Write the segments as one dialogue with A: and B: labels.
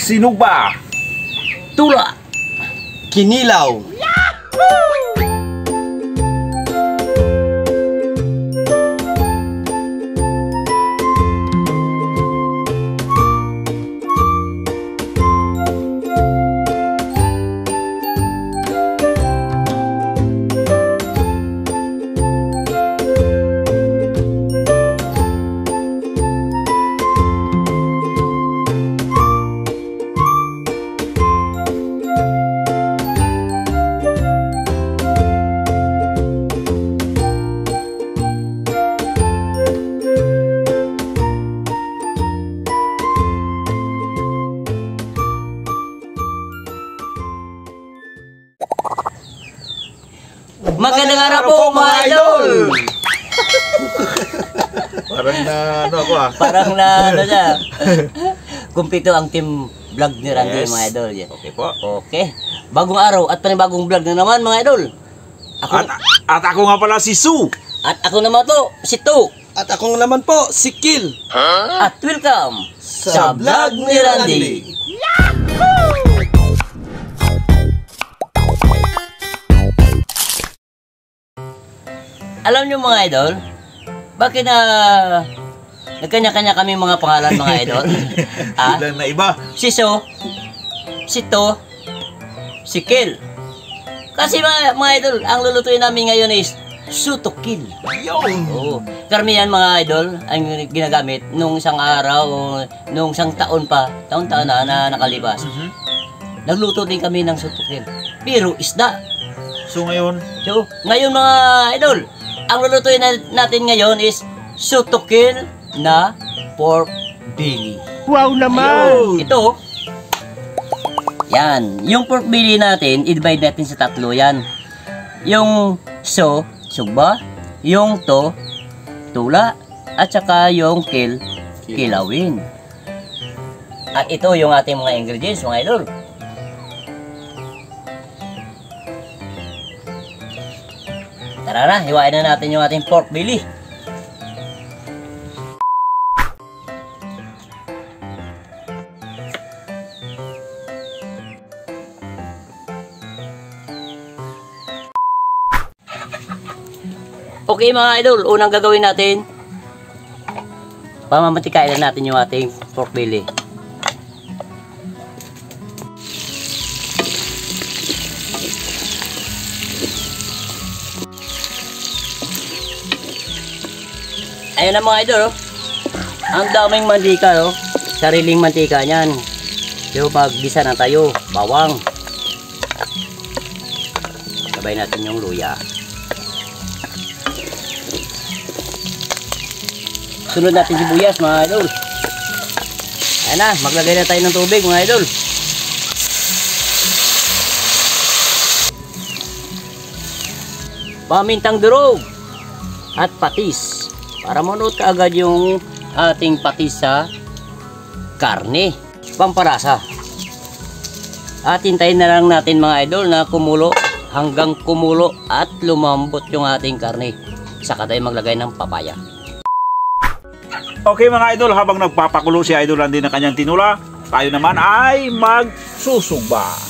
A: sinugba,
B: tula,
C: kinilaw.
B: Magandang araw po mga idol!
A: Parang na ano ako ah.
B: Parang na ano siya. Kumpleto ang team vlog ni Randy mga idol.
A: Okay po.
B: Okay. Bagong araw at panibagong vlog na naman mga idol.
A: At ako nga pala si Sue.
B: At ako naman to, si Tu.
C: At ako naman po, si Kill.
B: At welcome sa vlog ni Randy. Alam nyo mga idol, bakit nagkanya-kanya kami mga pangalan mga idol?
A: Ilan na iba?
B: Si So, si To, si Kill. Kasi mga idol, ang lulutuin namin ngayon is Sutokil.
A: Yun!
B: Oo. Karamihan mga idol, ang ginagamit nung isang araw o nung isang taon pa, taon-taon na nakalipas. Nagluto din kami ng Sutokil. Pero isda.
A: So ngayon,
B: Ngayon mga idol, ang lulutuin natin ngayon is Sutokil na pork belly.
C: Wow naman!
B: Ito, yan. Yung pork belly natin, i-divide natin sa tatlo yan. Yung sugba, yung tula, at saka yung kilawin. At ito yung ating mga ingredients, mga idol. Tara na, hiwain na natin yung ating pork belly. Okay mga idol, unang gagawin natin, pamamantikain na natin yung ating pork belly. Ayun na mga idol, ang daming mantika, sariling mantika niyan. So maggisa na tayo, bawang. Sabay natin yung luya. Sunod natin sibuyas mga idol. Ayan na, maglagay na tayo ng tubig mga idol. Pamintang durog at patis. Para manuot agad yung ating patis sa karne. Pamparasa. At hintayin na lang natin mga idol na kumulo hanggang kumulo at lumambot yung ating karne. Saka tayo maglagay ng papaya.
A: okay mga idol, habang nagpapakulo si Idol Randy ng kanyang tinula, tayo naman ay magsusugba.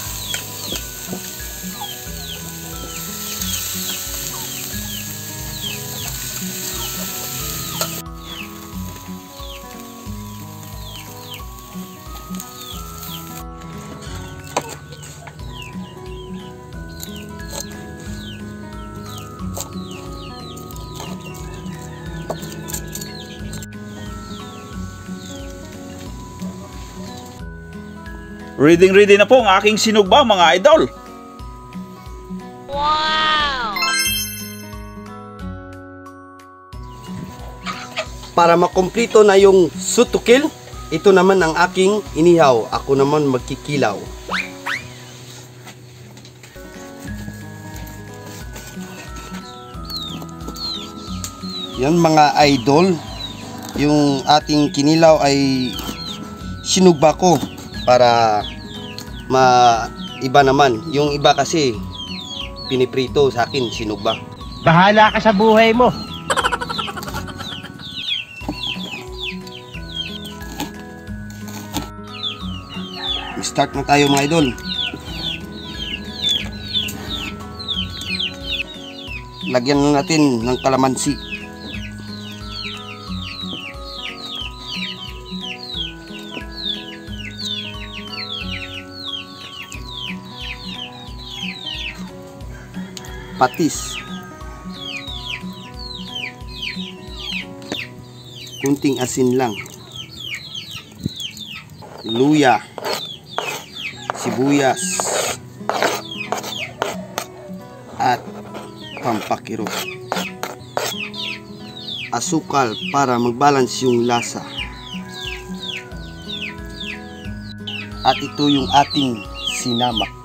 A: Ready na po ang aking sinugba mga idol.
D: Wow!
C: Para makumplito na yung Sutokil, ito naman ang aking inihaw. Ako naman magkikilaw. Yan mga idol, yung ating kinilaw ay sinugba ko para iba naman. Yung iba kasi piniprito, sa akin sinugba.
E: Bahala ka sa buhay mo.
C: Start na tayo mga idol. Lagyan na natin ng kalamansi. Patis. Kunting asin lang. Luya. Sibuyas. At pampakiro. Asukal para mag-balance yung lasa. At ito yung ating sinama.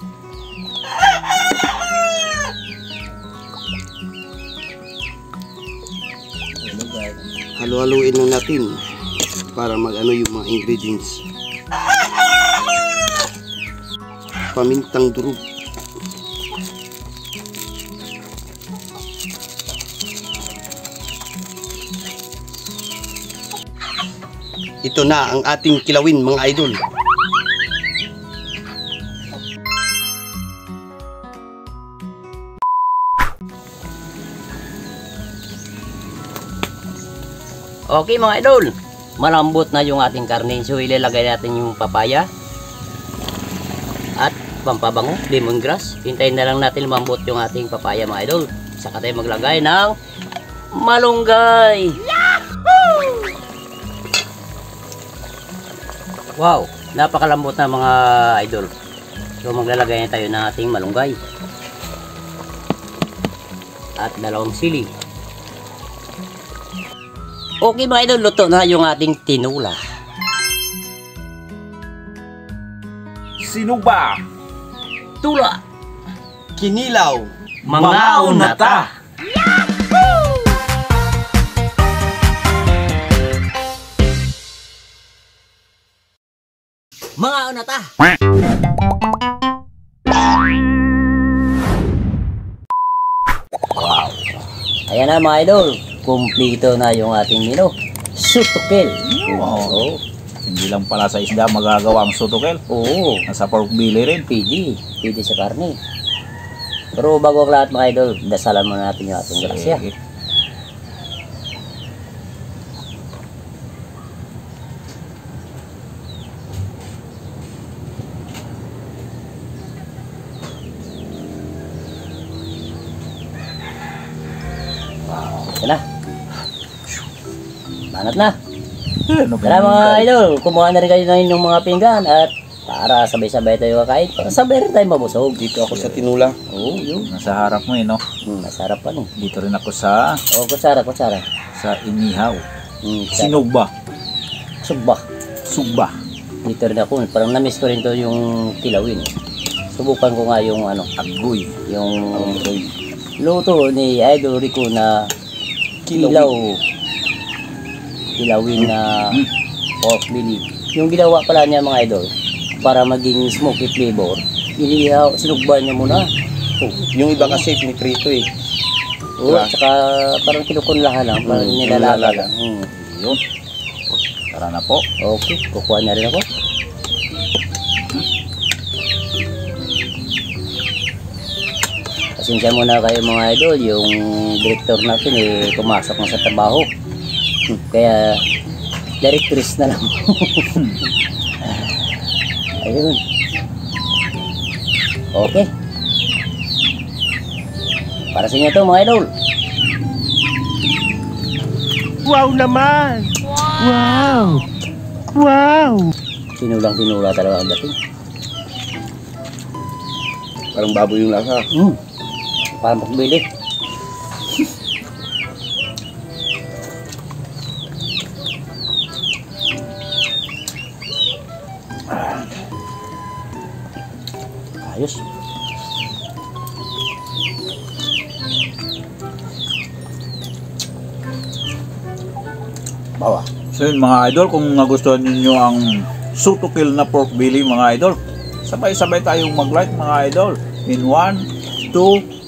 C: Halo-haluin lang natin para mag-ano yung mga ingredients. Pamintang durog. Ito na ang ating kilawin mga idol.
B: Okay mga idol, malambot na yung ating karne. So ilalagay natin yung papaya at pampabango, lemongrass. Hintayin na lang natin lumambot yung ating papaya mga idol. Saka tayo maglagay ng malunggay. Yahoo! Wow, napakalambot na mga idol. So maglalagay na tayo ng ating malunggay at dalawang sili. Okay mga idol, luto na yung ating tinula.
A: Sinuba.
B: Tula.
C: Kinilaw.
B: Mga unata. Mga unata. Wow. Ayan na mga idol. Kumplito na yung ating menu. Sutukil.
A: Wow.
B: Oo.
A: Hindi lang pala sa isda magagawa ang sutukel.
B: Oo.
A: Nasa pork belly rin.
B: Pwede sa karne. Pero bago ang lahat mga idol, dasalan muna natin yung ating grasya.
A: Sige.
B: Ito na. Banat na.
A: Ano ba
B: Tara
A: yun,
B: mga
A: guys?
B: idol, kumuha na rin kayo ng inyong mga pinggan at para sabay-sabay tayo kakain. Para sabay rin tayo mabusog.
C: Dito ako sa tinula.
B: Oo, yun.
A: Nasa harap mo no?
B: Masarap pa no.
A: Dito rin ako sa
B: Kutsara.
A: inihaw.
B: Sinog.
A: Sinugba.
B: Subak.
A: Sugba.
B: Dito rin ako. Parang na-miss ko rin to yung kilawin. Subukan ko nga yung ano,
A: Agoy.
B: yung luto ni Idol Rico na kilawin na pork belly. Yung ginawa pala niya mga idol para maging smoky flavor, sinugban niya muna.
C: Yung iba kasi piniprito eh.
B: Oo, tsaka parang kinukunlahan lang, parang nilalaga lang.
A: Yun. Tara na po.
B: Okay, kukuha na rin ako. Pasensya muna kayo mga idol, yung director natin eh pumasok na sa trabaho. Kaya directress na lang. Ayun. Okay. Para sa inyo to mga idol.
E: Wow naman! Wow! Wow!
B: Sinulang-sinula talaga ang dating.
C: Parang baboy yung lasa.
B: Parang pagbili. Ayos. Bawa.
A: So yun mga idol, kung nagustuhan niyo ang sutukil na pork belly mga idol, sabay-sabay tayong mag-like mga idol. In 1, 2,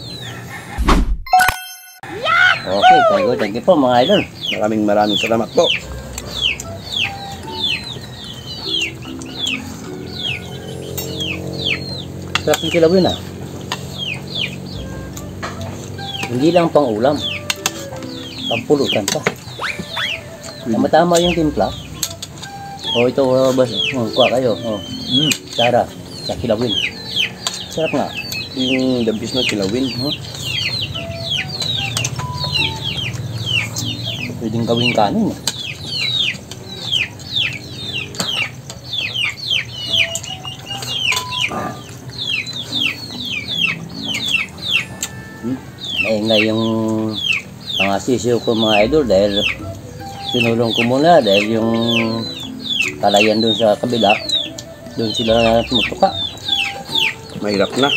B: Okay, thank you po mga idol.
C: Maraming salamat po.
B: Sarap yung kilawin ah. Hindi lang pang ulam. Pampulutan pa. Tama-tama yung timpla. O ito, bas. Kuha kayo. O, Sara. Sa kilawin. Sarap nga.
C: Yung dabis na kilawin.
B: Pwedeng gawing kanin eh. Naingay yung mga sisiyo ko mga idol dahil sinulong ko muna dahil yung kalayan doon sa kabila doon sila tumutuka.
C: Mahirap na.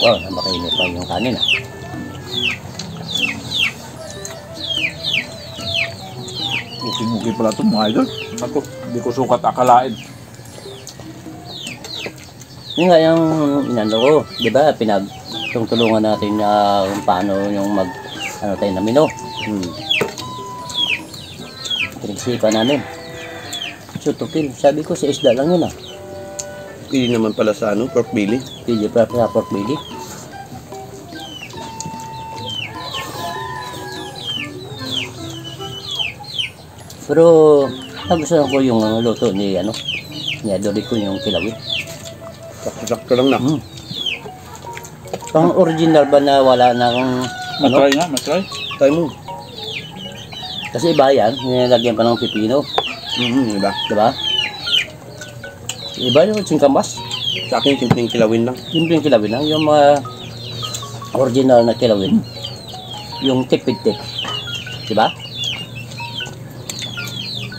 B: Wow, nabakainit pa yung kanin ah.
A: Buki-buki pala ito mga idol. Ako, hindi ko sukat akalain.
B: Yun nga yung inano ko, di ba, pinagtulungan natin na kung paano yung ano tayo na mino. Pinagsipa namin. Sutukil, sabi ko sa isda lang yun ah.
C: Hindi naman pala sa pork belly.
B: Hindi pa sa pork belly. Pero, nagustuhan ko yung luto ni Adori ko yung kilawin.
C: Sakto lang na.
B: Pang original ba na wala nang
A: Matry nga, matry.
C: Tayo mo.
B: kasi iba yan, nilagyan pa ng pipino,
C: Diba?
B: diba? Iba yung singkamas,
C: Sa akin, simpleng kilawin lang.
B: simpleng kilawin lang, yung mga original na kilawin, yung tipid-tip, diba?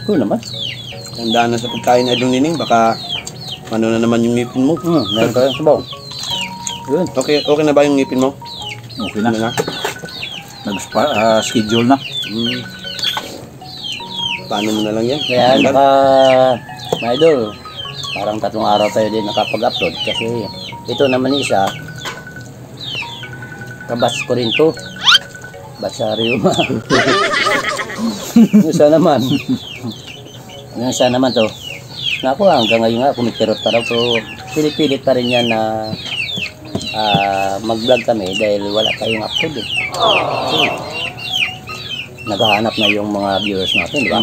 B: Cool naman.
C: Tandaan na sa pagkain na doon nining, baka ano na naman yung ngipin mo.
B: Meron ka yung sabaw. Yun.
C: Okay na ba yung ngipin mo?
A: Okay na.
C: Ano na?
A: Nag-schedule na.
C: Paano mo na lang yan?
B: Kaya
C: Tandaan.
B: mga idol, parang 3 araw tayo din nakapag-upload kasi ito naman isa, kabas ko rin to. Basaryo ma. Yung isa naman. Yung isa naman to. Naku, hanggang ngayon nga, kumikirot pa raw to. Pinipilit pa rin yan na mag-vlog kami dahil wala tayong upload eh. Kasi, naghahanap na yung mga viewers natin, di ba?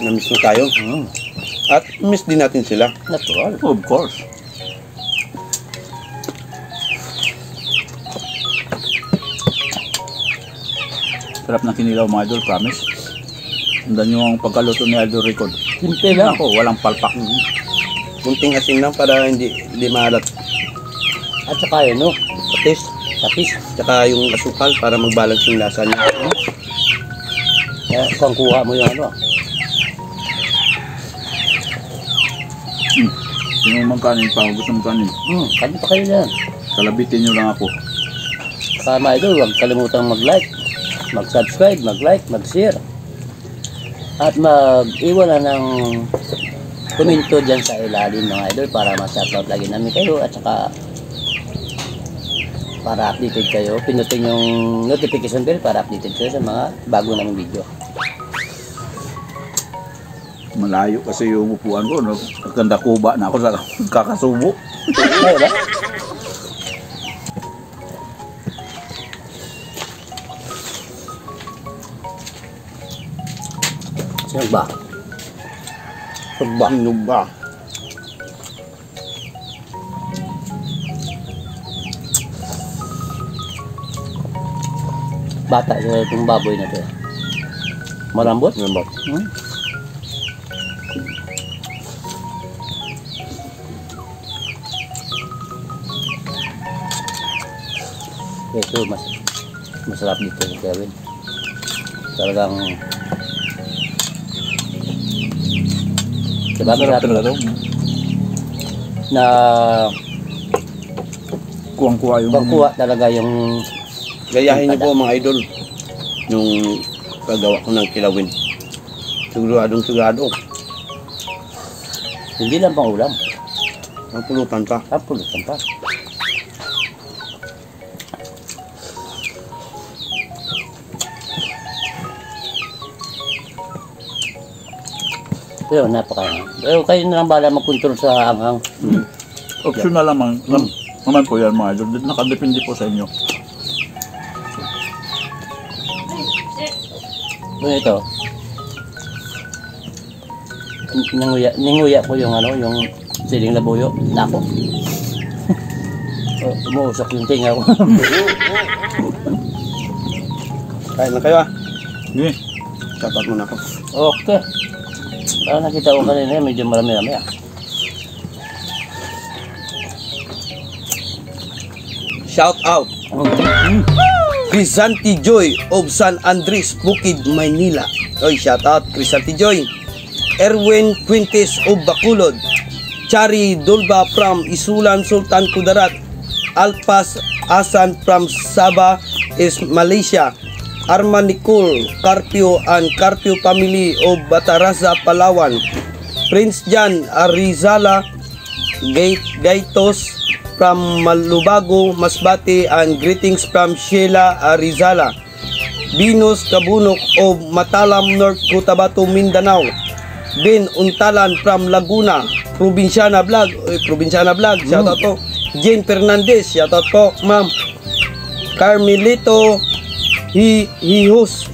C: Na-miss mo tayo. At miss din natin sila.
B: Natural.
A: Of course. Sarap ng kinilaw mga idol, promise. Tandaan nyo ang pagkaluto ni Idol Rico.
B: Simple lang.
A: Ako, walang palpak.
C: Kunting asin lang para hindi maalat.
B: At saka yun, no?
C: Patis.
B: Tapis.
C: Tsaka yung asukal para mag-balance yung lasa niya.
B: Kaya kung kuha mo yung ano,
A: Sino mang kanin pa, kung gusto mong kanin.
B: kami pa kayo dyan.
A: Kalabitin nyo lang ako.
B: Saka mga idol, huwag kalimutang mag-like, mag-subscribe, mag-like, mag-share. At mag-iwan na ng komento dyan sa ilalim mga idol para ma-shoutout lagi namin kayo at saka para updated kayo. Pinutin yung notification bell para updated kayo sa mga bago naming video.
A: Malayo kasi yung upuan ko. No? Kaganda kuba na ako sa kakasubo.
B: Kaya ba? Sino ba?
C: Ano ba?
B: Bata itong baboy na to. Malambot?
C: Malambot.
B: Ito masarap dito si Kevin. Talagang diba
A: Sarap
B: masarap
A: talaga to.
B: na
A: Kuwang-kuwa yung...
B: pagkuha talaga yung
C: Gayahin niyo po mga idol. Yung paggawa ko ng kilawin. Sigurado.
B: hindi lang pang ulam.
C: Ang pulutan pa.
B: Pulutan pa. Pero pero kayo na lang bala mag-control sa anghang.
A: Optional naman po yan mga idol. Nakadepende po sa inyo.
B: Ito. Ninguya ko yung yung siling labuyo. Nako. Umuusok yung tinga ko.
C: Kain na kayo ah.
A: Sige.
C: Shoutout muna ako.
B: Okay. Parang nakita ko kanina, medyo marami-rami ah.
C: Shout out. Crisanti Joy of San Andres, Bukid, Maynila. Oy, shout out Crisanti Joy. Erwin Quintes of Bacolod. Chari Dulba from Isulan, Sultan Kudarat. Alpas Asan from Sabah is Malaysia. Arman Nicole Carpio and Carpio family of Bataraza, Palawan. Prince Jan Arizala Gaitos from Malubago, Masbate, and greetings from Sheila Arizala. Venus Kabunok of Matalam, North Cotabato, Mindanao. Ben Untalan from Laguna, Provinciana Vlog. Provinciana Vlog, shout out po. Jane Fernandez, shout out po, ma'am. Carmelito Hijos.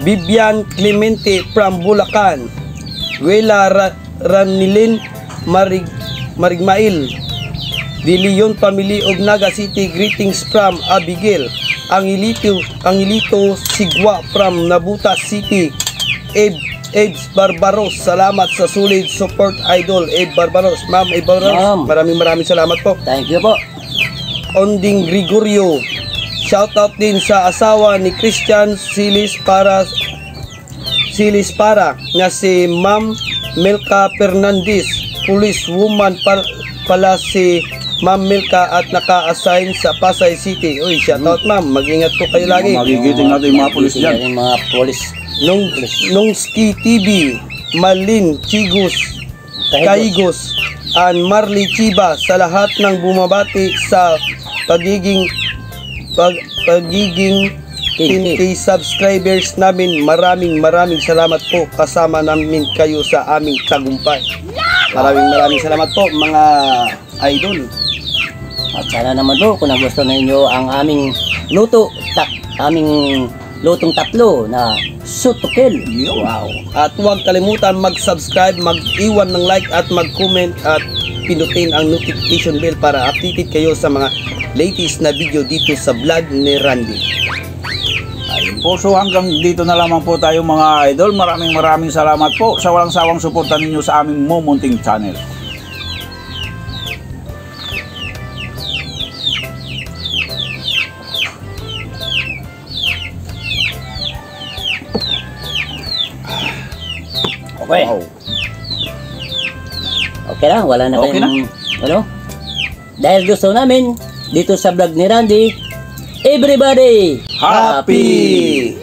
C: Bibian Clemente from Bulacan. Wela Ranilin Marigmail. De Leon family of Naga City, greetings from Abigail. Angelito Sigwa from Nabutas City. Ebs Barbaros, salamat sa solid support idol. Eb Barbaros, ma'am Eb Barbaros, maraming salamat po.
B: Thank you po.
C: Onding Gregorio, shout out din sa asawa ni Christian Silis para na si Ma'am Melka Fernandez, police woman pala si Ma'am Melka at naka-assign sa Pasay City. Uy, shout out ma'am, mag-ingat po kayo lagi.
A: Magigiting natin yung mga pulis dyan.
B: Yung mga pulis.
C: Nongski TV, Malin Chigos, Kaigos, and Marley Chiba, sa lahat ng bumabati sa pagiging 10K subscribers namin. Maraming salamat po, kasama namin kayo sa aming tagumpay. Maraming salamat po mga idol.
B: At sana naman po kung nagustuhan ninyo ang aming lutong tatlo na sutukil. Wow.
C: At huwag kalimutan mag-subscribe, mag-iwan ng like at mag-comment at pinutin ang notification bell para updated kayo sa mga latest na video dito sa vlog ni Randy.
A: Ayun po, so hanggang dito na lamang po tayo mga idol. Maraming salamat po sa walang sawang suporta ninyo sa aming Momunting channel.
B: Okay.
A: Wow.
B: Okay na, wala na
A: Okay
B: tayong dahil gusto namin dito sa vlog ni Randy, everybody
C: Happy!